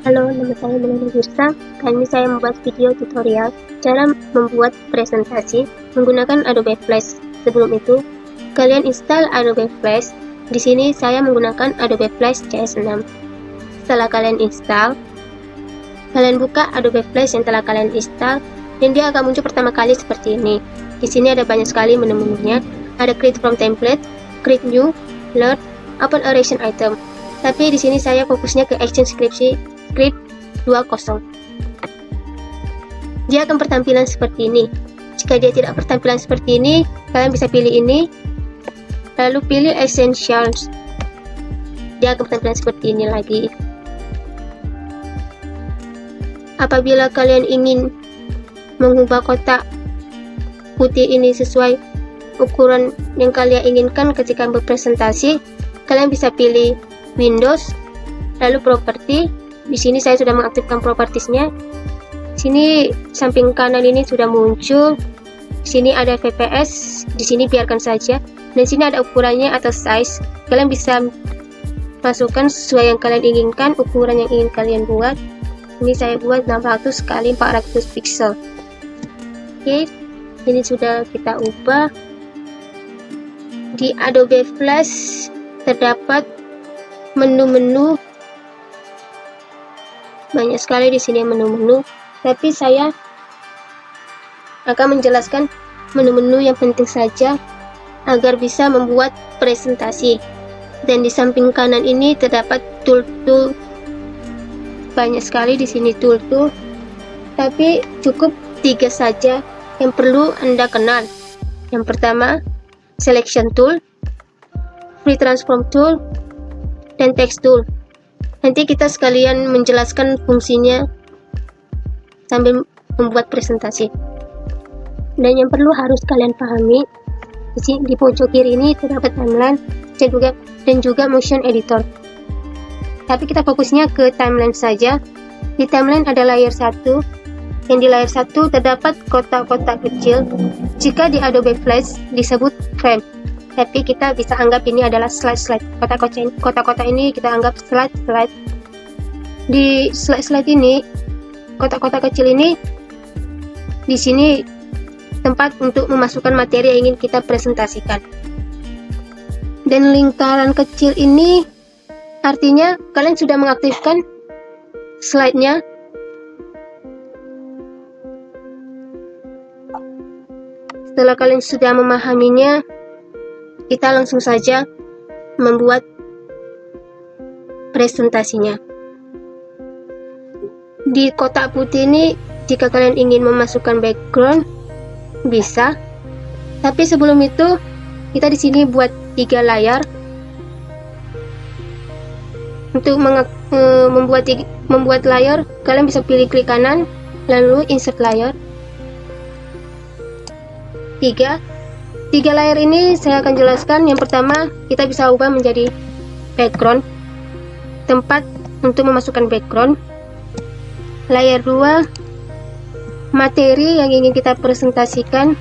Halo, nama saya Melanie Girsa. Kali ini saya membuat video tutorial cara membuat presentasi menggunakan Adobe Flash. Sebelum itu, kalian install Adobe Flash. Di sini saya menggunakan Adobe Flash CS6. Setelah kalian install, kalian buka Adobe Flash yang telah kalian install dan dia akan muncul pertama kali seperti ini. Di sini ada banyak sekali menu-menunya. Ada Create from Template, Create New, Load, Open a Recent Item. Tapi di sini saya fokusnya ke Action Script 20. Dia akan bertampilan seperti ini. Jika dia tidak bertampilan seperti ini, kalian bisa pilih ini, lalu pilih Essentials. Dia akan bertampilan seperti ini lagi. Apabila kalian ingin mengubah kotak putih ini sesuai ukuran yang kalian inginkan ketika berpresentasi, kalian bisa pilih Windows, lalu Property. Di sini saya sudah mengaktifkan propertiesnya. Sini samping kanan ini sudah muncul. Di sini ada VPS, di sini biarkan saja. Dan sini ada ukurannya atau size. Kalian bisa masukkan sesuai yang kalian inginkan, ukuran yang ingin kalian buat. Ini saya buat 600 x 400 pixel. Oke, ini sudah kita ubah. Di Adobe Flash terdapat menu-menu, banyak sekali di sini menu-menu, tapi saya akan menjelaskan menu-menu yang penting saja agar bisa membuat presentasi. Dan di samping kanan ini terdapat tool-tool, banyak sekali di sini tool-tool, tapi cukup 3 saja yang perlu Anda kenal. Yang pertama, Selection Tool, Free Transform Tool, dan Text Tool. Nanti kita sekalian menjelaskan fungsinya sambil membuat presentasi. Dan yang perlu harus kalian pahami, di pojok kiri ini terdapat timeline dan juga motion editor. Tapi kita fokusnya ke timeline saja. Di timeline ada layer 1, yang di layer 1 terdapat kotak-kotak kecil. Jika di Adobe Flash disebut frame, tapi kita bisa anggap ini adalah slide-slide. Kotak-kotak ini kita anggap slide-slide. Di slide-slide ini, kotak-kotak kecil ini, di sini tempat untuk memasukkan materi yang ingin kita presentasikan. Dan lingkaran kecil ini artinya kalian sudah mengaktifkan slide-nya. Setelah kalian sudah memahaminya, kita langsung saja membuat presentasinya. Di kotak putih ini, jika kalian ingin memasukkan background, bisa. Tapi sebelum itu, kita di sini buat 3 layar. Untuk membuat layar, kalian bisa pilih klik kanan, lalu insert layar. 3 layar ini saya akan jelaskan. Yang pertama, kita bisa ubah menjadi background, tempat untuk memasukkan background. Layar 2, materi yang ingin kita presentasikan.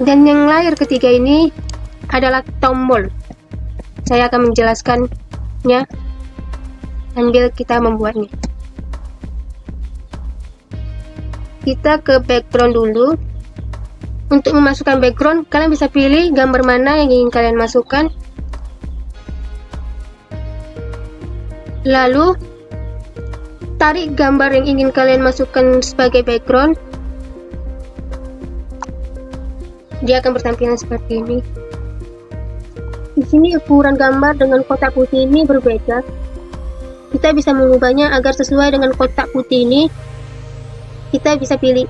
Dan yang layar ketiga ini adalah tombol. Saya akan menjelaskannya sambil kita membuatnya. Kita ke background dulu. Untuk memasukkan background, kalian bisa pilih gambar mana yang ingin kalian masukkan. Lalu tarik gambar yang ingin kalian masukkan sebagai background. Dia akan bertampilan seperti ini. Di sini ukuran gambar dengan kotak putih ini berbeda. Kita bisa mengubahnya agar sesuai dengan kotak putih ini. Kita bisa pilih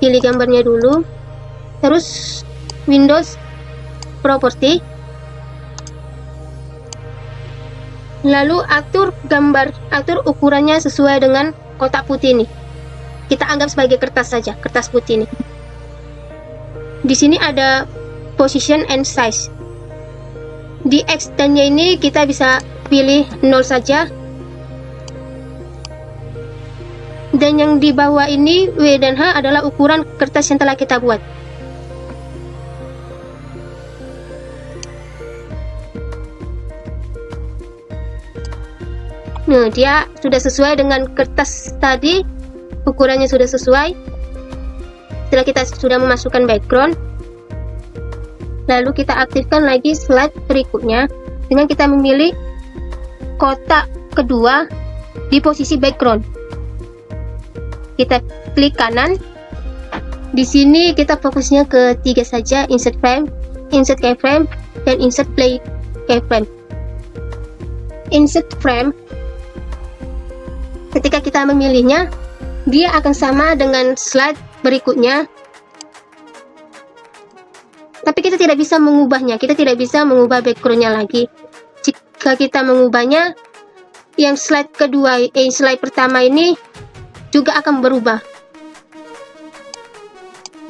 gambarnya dulu, terus Windows, Property, lalu atur ukurannya sesuai dengan kotak putih ini. Kita anggap sebagai kertas saja, kertas putih ini. Di sini ada Position and Size. Di extendnya ini kita bisa pilih 0 saja. Dan yang di bawah ini W dan H adalah ukuran kertas yang telah kita buat. Nah, dia sudah sesuai dengan kertas tadi, ukurannya sudah sesuai. Setelah kita sudah memasukkan background, lalu kita aktifkan lagi slide berikutnya dengan kita memilih kotak kedua di posisi background. Kita klik kanan. Di sini kita fokusnya ke 3 saja: insert frame, insert keyframe, dan insert play keyframe. Insert frame, ketika kita memilihnya, dia akan sama dengan slide berikutnya, tapi kita tidak bisa mengubahnya. Kita tidak bisa mengubah backgroundnya lagi. Jika kita mengubahnya, yang slide kedua, slide pertama ini juga akan berubah.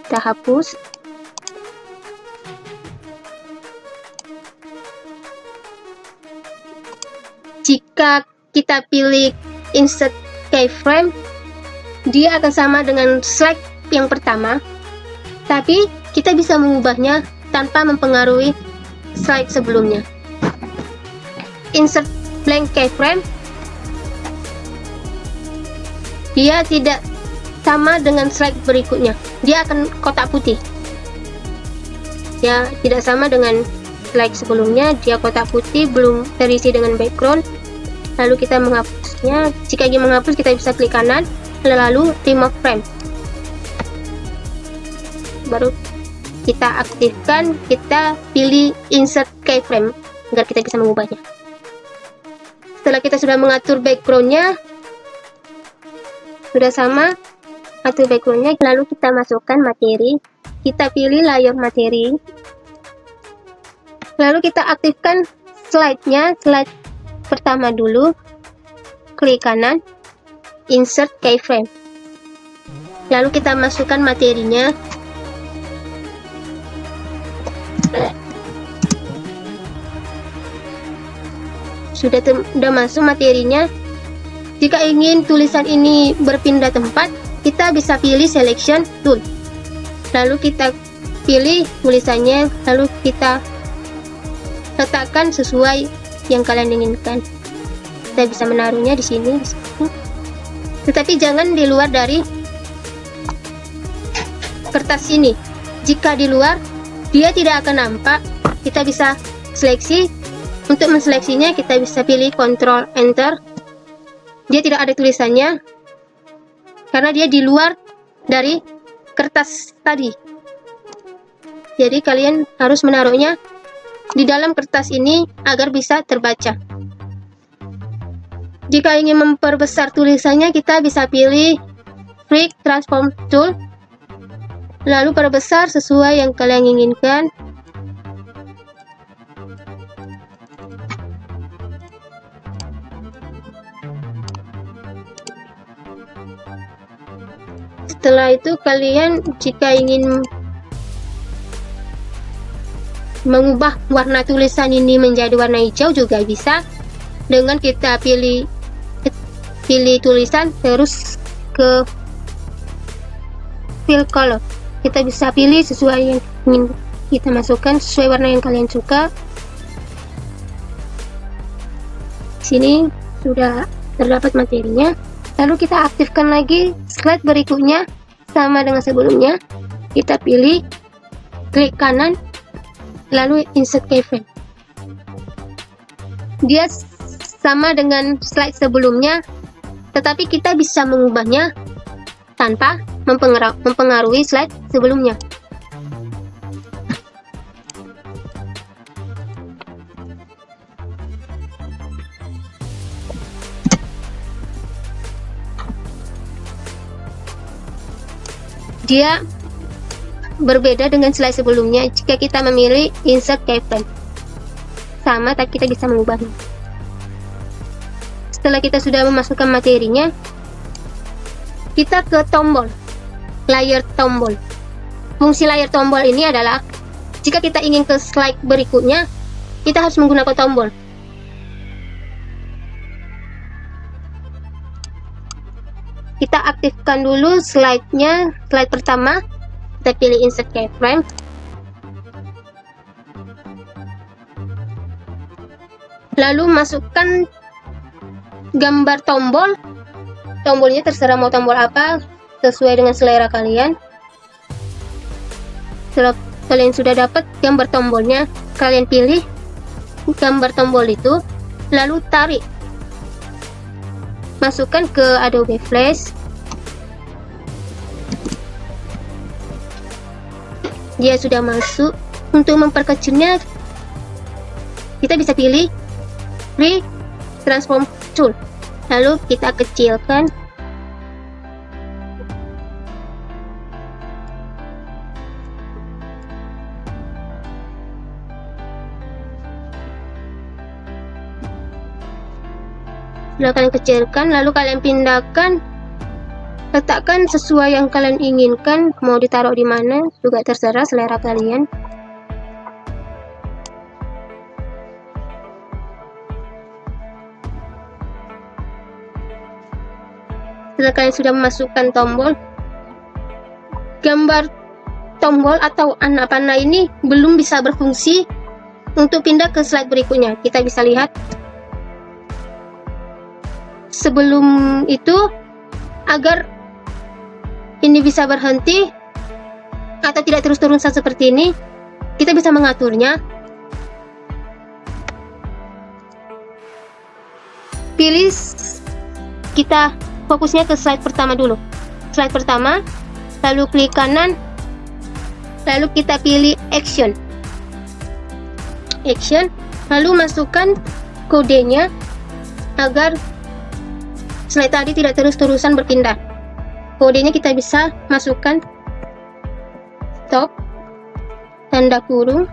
Kita hapus. Jika kita pilih insert keyframe, dia akan sama dengan slide yang pertama, tapi kita bisa mengubahnya tanpa mempengaruhi slide sebelumnya. Insert blank keyframe, dia tidak sama dengan slide berikutnya. Dia akan kotak putih. Ya, tidak sama dengan slide sebelumnya. Dia kotak putih, belum terisi dengan background. Lalu kita menghapusnya. Jika ingin menghapus, kita bisa klik kanan, lalu remove frame. Baru kita aktifkan, kita pilih insert keyframe agar kita bisa mengubahnya. Setelah kita sudah mengatur backgroundnya, sudah sama atur backgroundnya, lalu kita masukkan materi. Kita pilih layer materi, lalu kita aktifkan slide-nya. Slide pertama dulu, klik kanan, insert keyframe, lalu kita masukkan materinya. Sudah masuk materinya. Jika ingin tulisan ini berpindah tempat, kita bisa pilih selection tool, lalu kita pilih tulisannya, lalu kita letakkan sesuai yang kalian inginkan. Kita bisa menaruhnya di sini, tetapi jangan di luar dari kertas ini. Jika di luar, dia tidak akan nampak. Kita bisa seleksi. Untuk menseleksinya, kita bisa pilih Ctrl Enter. Dia tidak ada tulisannya karena dia di luar dari kertas tadi. Jadi kalian harus menaruhnya di dalam kertas ini agar bisa terbaca. Jika ingin memperbesar tulisannya, kita bisa pilih Quick Transform Tool, lalu perbesar sesuai yang kalian inginkan. Setelah itu, kalian jika ingin mengubah warna tulisan ini menjadi warna hijau juga bisa, dengan kita pilih tulisan, terus ke fill color. Kita bisa pilih sesuai yang ingin kita masukkan, sesuai warna yang kalian suka. Sini sudah terdapat materinya. Lalu kita aktifkan lagi slide berikutnya sama dengan sebelumnya. Kita pilih, klik kanan, lalu insert keyframe. Dia sama dengan slide sebelumnya, tetapi kita bisa mengubahnya tanpa mempengaruhi slide sebelumnya. Dia berbeda dengan slide sebelumnya jika kita memilih insert keyframe. Sama, tapi kita bisa mengubahnya. Setelah kita sudah memasukkan materinya, kita ke tombol, layar tombol. Fungsi layar tombol ini adalah jika kita ingin ke slide berikutnya, kita harus menggunakan tombol. Kita aktifkan dulu slide-nya, slide pertama. Kita pilih insert keyframe. Lalu masukkan gambar tombol. Tombolnya terserah mau tombol apa, sesuai dengan selera kalian. Setelah kalian sudah dapat gambar tombolnya, kalian pilih gambar tombol itu, lalu tarik, masukkan ke Adobe Flash. Dia sudah masuk. Untuk memperkecilnya, kita bisa pilih Free Transform Tool, lalu kita kecilkan. Setelah kalian kecilkan, lalu kalian pindahkan, letakkan sesuai yang kalian inginkan. Mau ditaruh di mana juga terserah selera kalian. Setelah kalian sudah memasukkan tombol, gambar tombol atau anak panah ini belum bisa berfungsi. Untuk pindah ke slide berikutnya, kita bisa lihat sebelum itu, agar ini bisa berhenti atau tidak terus-terusan seperti ini, kita bisa mengaturnya. Pilih, kita fokusnya ke slide pertama dulu. Slide pertama, lalu klik kanan, lalu kita pilih action, lalu masukkan kodenya agar slide tadi tidak terus-terusan berpindah. Kodenya kita bisa masukkan stop, tanda kurung,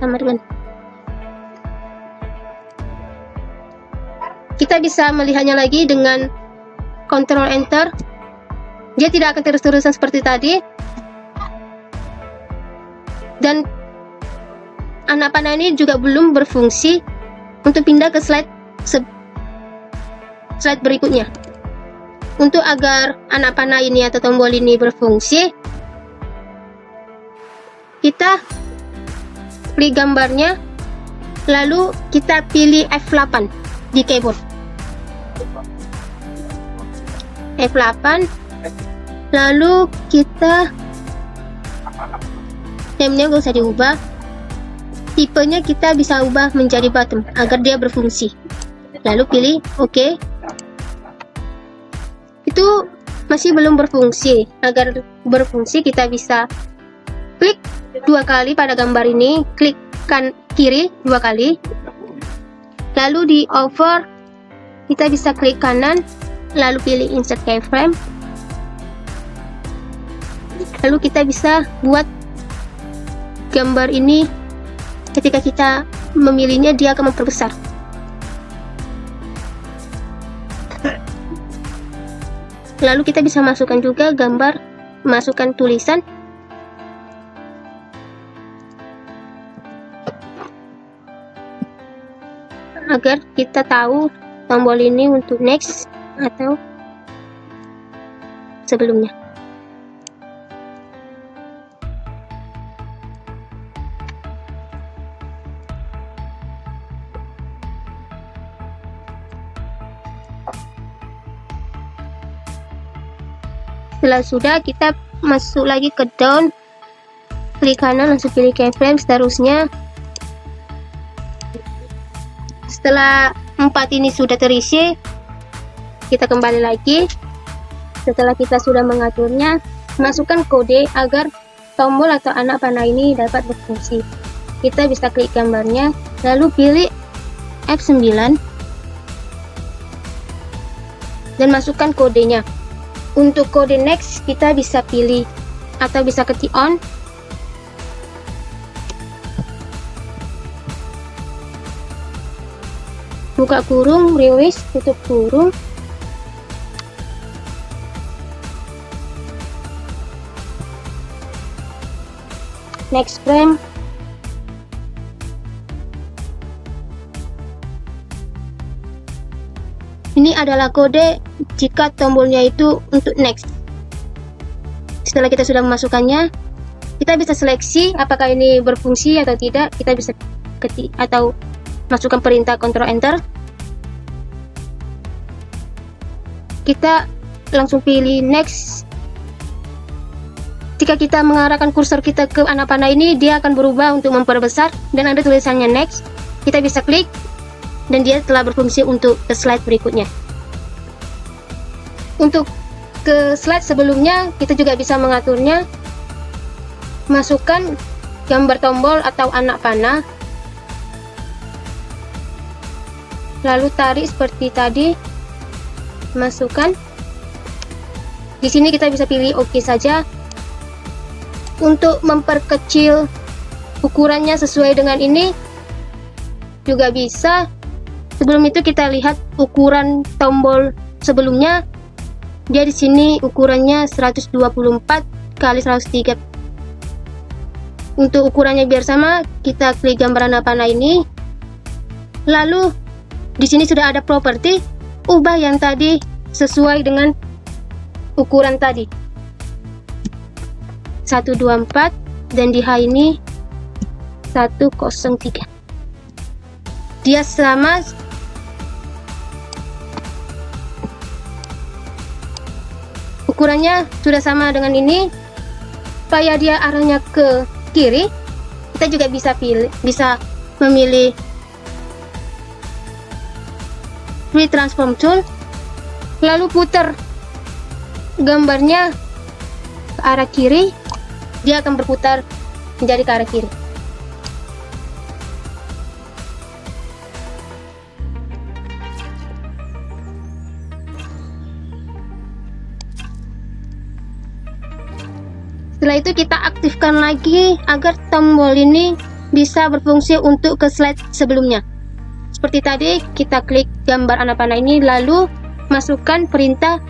sama dengan. Kita bisa melihatnya lagi dengan Ctrl Enter. Dia tidak akan terus-terusan seperti tadi. Dan anak panah ini juga belum berfungsi untuk pindah ke slide berikutnya. Untuk agar anak panah ini atau tombol ini berfungsi, kita klik gambarnya, lalu kita pilih F8 di keyboard. F8, lalu kita namenya nggak usah diubah, tipenya kita bisa ubah menjadi bottom agar dia berfungsi, lalu pilih OK. Itu masih belum berfungsi. Agar berfungsi, kita bisa klik 2 kali pada gambar ini, klik kiri 2 kali, lalu di over kita bisa klik kanan, lalu pilih insert keyframe, lalu kita bisa buat gambar ini. Ketika kita memilihnya, dia akan memperbesar. Lalu kita bisa masukkan juga gambar, masukkan tulisan. Agar kita tahu tombol ini untuk next atau sebelumnya. Setelah sudah, kita masuk lagi ke down, klik kanan, langsung pilih keyframe, seterusnya. Setelah 4 ini sudah terisi, kita kembali lagi. Setelah kita sudah mengaturnya, masukkan kode agar tombol atau anak panah ini dapat berfungsi. Kita bisa klik gambarnya, lalu pilih F9 dan masukkan kodenya. Untuk kode next, kita bisa pilih atau bisa ketik on. Buka kurung, rewish, tutup kurung. Next frame. Ini adalah kode jika tombolnya itu untuk next. Setelah kita sudah memasukkannya, kita bisa seleksi apakah ini berfungsi atau tidak. Kita bisa ketik atau masukkan perintah Ctrl Enter. kita langsung pilih next. Jika kita mengarahkan kursor kita ke anak panah ini, dia akan berubah untuk memperbesar dan ada tulisannya next. Kita bisa klik dan dia telah berfungsi untuk ke slide berikutnya. Untuk ke slide sebelumnya kita juga bisa mengaturnya. Masukkan gambar tombol atau anak panah, lalu tarik seperti tadi, masukkan. Di sini kita bisa pilih OK saja. Untuk memperkecil ukurannya sesuai dengan ini juga bisa. Sebelum itu kita lihat ukuran tombol sebelumnya. Dia di sini ukurannya 124 kali 103. Untuk ukurannya biar sama, kita klik gambar anak panah ini. Lalu di sini sudah ada properti, ubah yang tadi sesuai dengan ukuran tadi. 124 dan di H ini 103. Dia sama. Ukurannya sudah sama dengan ini. Supaya dia arahnya ke kiri, kita juga bisa memilih free transform tool, lalu putar gambarnya ke arah kiri, dia akan berputar menjadi ke arah kiri. Setelah itu kita aktifkan lagi agar tombol ini bisa berfungsi untuk ke slide sebelumnya. Seperti tadi, kita klik gambar anak panah ini, lalu masukkan perintah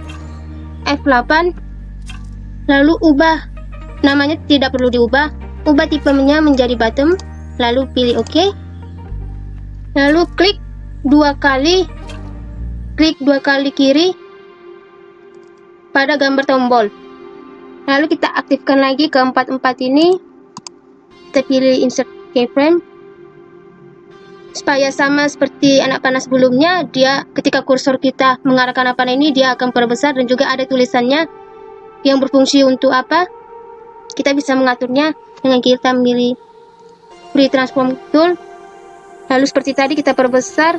F8, lalu ubah namanya, tidak perlu diubah, ubah tipenya menjadi bottom, lalu pilih OK, lalu klik dua kali kiri pada gambar tombol. Lalu kita aktifkan lagi keempat-empat ini. Kita pilih insert keyframe. Supaya sama seperti anak panah sebelumnya, dia ketika kursor kita mengarahkan anak panah ini, dia akan perbesar dan juga ada tulisannya yang berfungsi untuk apa. Kita bisa mengaturnya dengan kita memilih free transform tool. Lalu seperti tadi kita perbesar.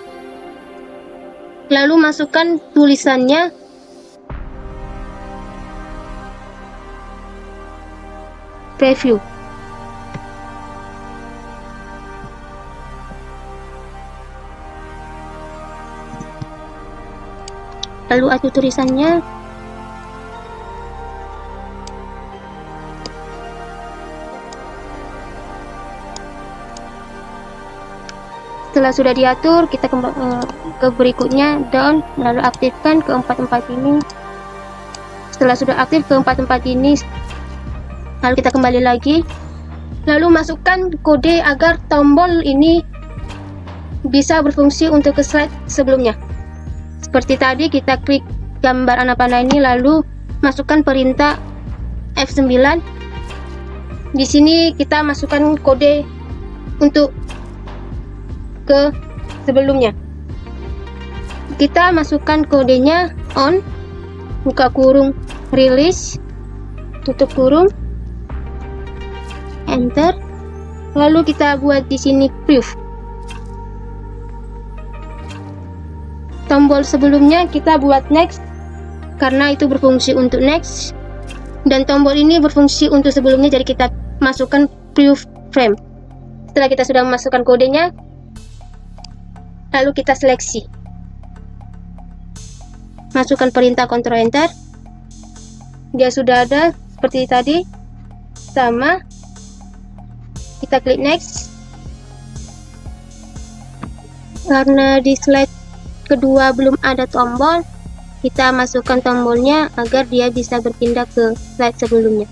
Lalu masukkan tulisannya. Preview. Lalu atur tulisannya. Setelah sudah diatur, kita ke berikutnya, down, lalu aktifkan keempat-empat ini. Setelah sudah aktif keempat-empat ini, lalu kita kembali lagi, lalu masukkan kode agar tombol ini bisa berfungsi untuk ke slide sebelumnya. Seperti tadi, kita klik gambar anak panah ini, lalu masukkan perintah F9. Di sini kita masukkan kode untuk ke sebelumnya. Kita masukkan kodenya on, buka kurung, release, tutup kurung, enter. Lalu kita buat di sini proof. Tombol sebelumnya kita buat next karena itu berfungsi untuk next, dan tombol ini berfungsi untuk sebelumnya, jadi kita masukkan proof frame. Setelah kita sudah memasukkan kodenya, lalu kita seleksi, masukkan perintah Ctrl Enter. Dia sudah ada seperti tadi, sama. Kita klik next. Karena di slide kedua belum ada tombol, kita masukkan tombolnya agar dia bisa berpindah ke slide sebelumnya.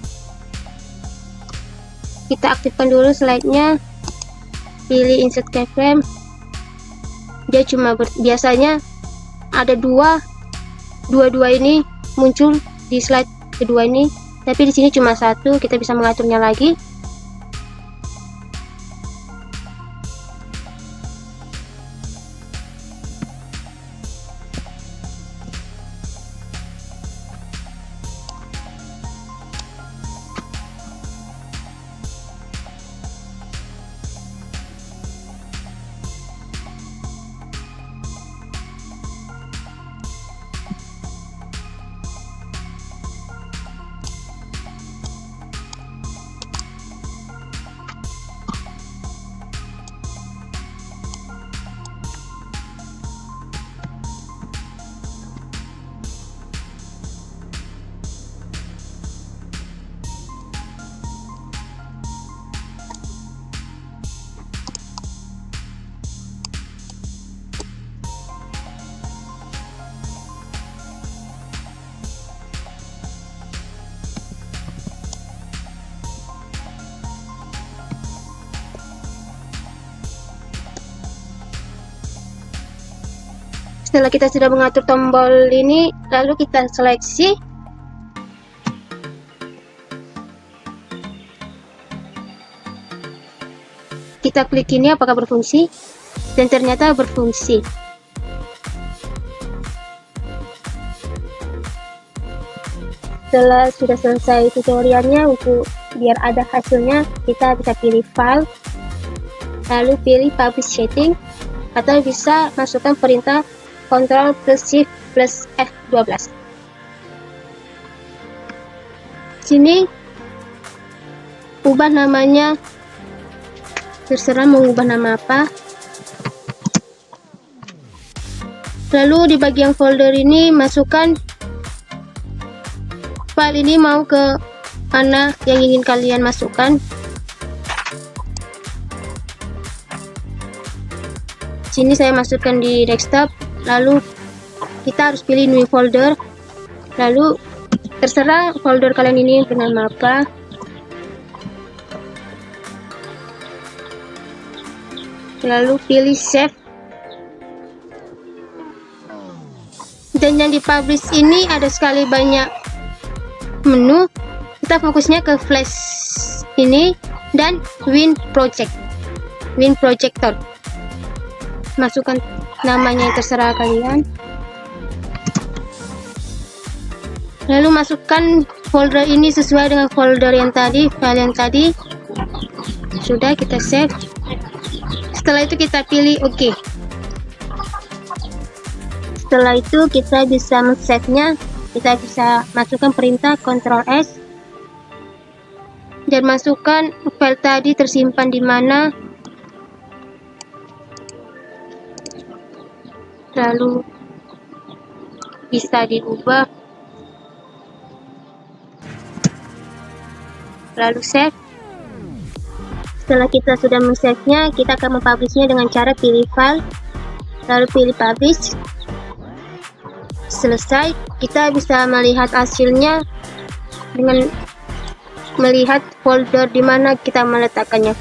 Kita aktifkan dulu slide-nya, pilih insert keyframe. Dia cuma biasanya ada dua ini muncul di slide kedua ini, tapi di sini cuma satu. Kita bisa mengaturnya lagi. Setelah kita sudah mengatur tombol ini, lalu kita seleksi. Kita klik ini apakah berfungsi, dan ternyata berfungsi. Setelah sudah selesai tutorialnya, untuk biar ada hasilnya, kita bisa pilih file, lalu pilih publish setting, atau bisa masukkan perintah Ctrl plus Shift plus F12. Sini ubah namanya, terserah mau ubah nama apa. Lalu di bagian folder ini masukkan file ini mau ke mana yang ingin kalian masukkan. Sini saya masukkan di desktop, lalu kita harus pilih new folder, lalu terserah folder kalian ini bernama apa. Lalu pilih save. Dan yang dipublish ini ada sekali banyak menu. Kita fokusnya ke flash ini dan Win Projector. Masukkan namanya yang terserah kalian. Lalu masukkan folder ini sesuai dengan folder yang tadi, file yang tadi. Sudah, kita save. Setelah itu kita pilih OK. Setelah itu kita bisa men-save-nya. Kita bisa masukkan perintah Ctrl S dan masukkan file tadi tersimpan di mana. Lalu bisa diubah. Lalu save. Setelah kita sudah men-save-nya, kita akan mempublish-nya dengan cara pilih file, lalu pilih publish. Selesai, kita bisa melihat hasilnya dengan melihat folder di mana kita meletakkannya.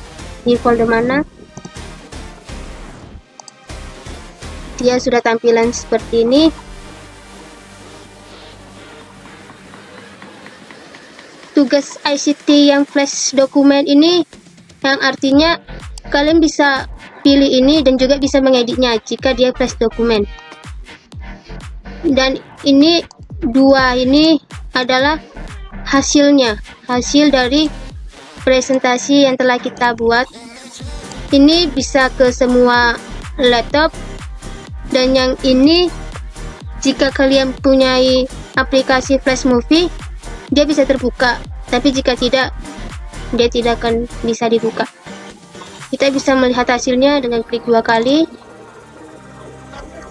Di folder mana? Dia sudah tampilan seperti ini. Tugas ICT yang flash dokumen ini, yang artinya kalian bisa pilih ini dan juga bisa mengeditnya jika dia flash dokumen. Dan ini dua ini adalah hasilnya, hasil dari presentasi yang telah kita buat. Ini bisa ke semua laptop, dan yang ini jika kalian punyai aplikasi flash movie, dia bisa terbuka, tapi jika tidak, dia tidak akan bisa dibuka. Kita bisa melihat hasilnya dengan klik 2 kali,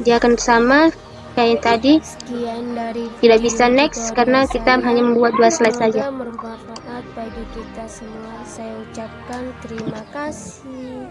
dia akan sama kayak yang tadi. Sekian dari Tidak bisa next karena kita hanya membuat 2 slide saja. Bermanfaat bagi kita semua. Saya ucapkan terima kasih.